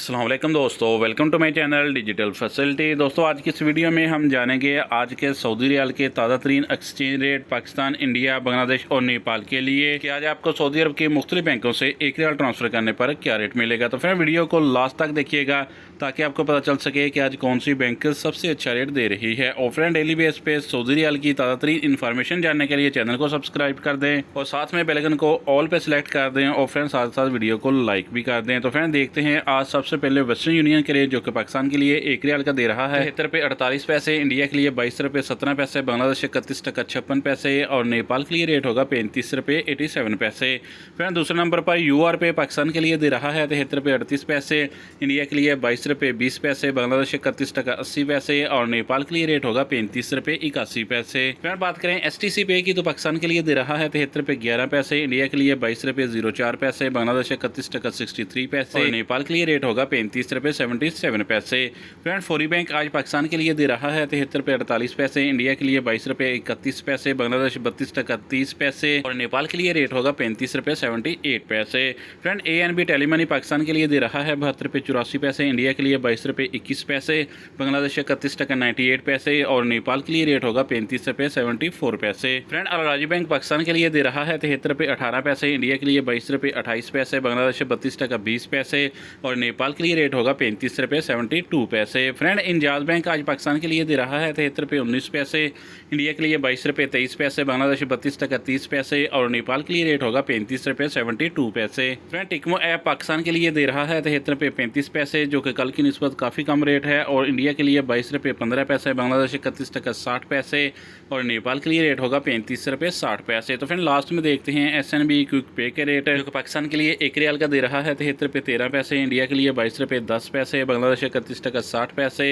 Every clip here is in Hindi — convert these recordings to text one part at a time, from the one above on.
अस्सलाम वालेकुम दोस्तों, welcome to my channel digital facility. दोस्तों आज की इस वीडियो में हम जानेंगे आज के सऊदी रियाल के ताज़ा तरीन exchange rate Pakistan, India, Bangladesh और नेपाल के लिए कि आज आपको सऊदी अरब के मुख्तलिफ बैंकों से एक रियाल ट्रांसफ़र करने पर क्या रेट मिलेगा। तो फिर वीडियो को लास्ट तक देखिएगा ताकि आपको पता चल सके कि आज कौन सी बैंक सबसे अच्छा रेट दे रही है। और फ्रेंड डेली बेस पे सऊदी रियाल की ताज़ा तरीन इन्फॉर्मेशन जानने के लिए चैनल को सब्सक्राइब कर दें और साथ में बेल आइकन को ऑल पे सिलेक्ट कर दें और फ्रेंड साथ साथ वीडियो को लाइक भी कर दें। तो फ्रेंड देखते हैं आज सबसे पहले वेस्टर्न यूनियन के लिए जो कि पाकिस्तान के लिए एक रियाल का दे रहा है 73 रुपये 48 पैसे, इंडिया के लिए 22 रुपये 17 पैसे, बांग्लादेश 31 टका 56 पैसे और नेपाल के लिए रेट होगा 35 रुपये 87 पैसे। फिर दूसरे नंबर पर UR पे पाकिस्तान के लिए दे रहा है 73 रुपये 38 पैसे, इंडिया के लिए 22 रुपये 20 पैसे, बांग्लादेश 31 टका 80 पैसे और नेपाल के लिए रेट होगा 35 रुपये 81 पैसे। फिर बात करें STC पे की तो पाकिस्तान के लिए दे रहा है 73 रुपये 11 पैसे, इंडिया के लिए 22 रुपये 04 पैसे, बांग्लादेश 31 टका 63 पैसे और नेपाल के लिए रेट होगा 35 रुपये 77 पैसे। फ्रेंड फौरी बैंक आज पाकिस्तान के लिए दे रहा है 73 रुपये 48 पैसे, इंडिया के लिए 22 रुपये 31 पैसे, बांग्लादेश 32 टका 30 पैसे और नेपाल के लिए रेट होगा 35 रुपये 78 पैसे। फ्रेंड ANB टेलीमनी पाकिस्तान के लिए दे रहा है 72 रुपये 84 पैसे, इंडिया के लिए 22 रुपये 21 पैसे, बांग्लादेश 31 टका 98 पैसे और नेपाल के लिए रेट होगा 35 रुपये 74 पैसे। फ्रेंड अल-राजी बैंक पाकिस्तान के लिए दे रहा है 73 रुपये 18 पैसे, इंडिया के लिए 22 रुपये 28 पैसे, बांग्लादेश 32 टका 20 पैसे और नेपाल के लिए रेट होगा 35 रुपये 72 पैसे। फ्रेंड इंजाज बैंक आज पाकिस्तान के लिए दे रहा है 73 रुपये 19 पैसे, इंडिया के लिए 22 रुपये 23 पैसे, बांग्लादेश 32 टका 30 पैसे और नेपाल के लिए रेट होगा 35 रुपये 72 पैसे। फ्रेंड टिकमो ऐप पाकिस्तान के लिए दे रहा है 73 रुपये 35 पैसे जो कि कल की निस्बत काफ़ी कम रेट है और इंडिया के लिए 22 रुपये 15 पैसे, बांग्लादेश 31 टका 60 पैसे और नेपाल के लिए रेट होगा 35 रुपये 60 पैसे। तो फ्रेंड लास्ट में देखते हैं SNB क्विक पे के रेट जो कि पाकिस्तान के लिए एक रियाल का दे रहा है 73 रुपये 13 पैसे, इंडिया के लिए 22 रुपये 10 पैसे, बांग्लादेश 31 टका 60 पैसे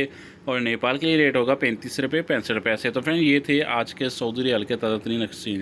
और नेपाल के लिए रेट होगा 35 रुपये 65 पैसे। तो फ्रेंड ये थे आज के सऊदी रियाल के ताज़ा तरीन एक्सचेंज।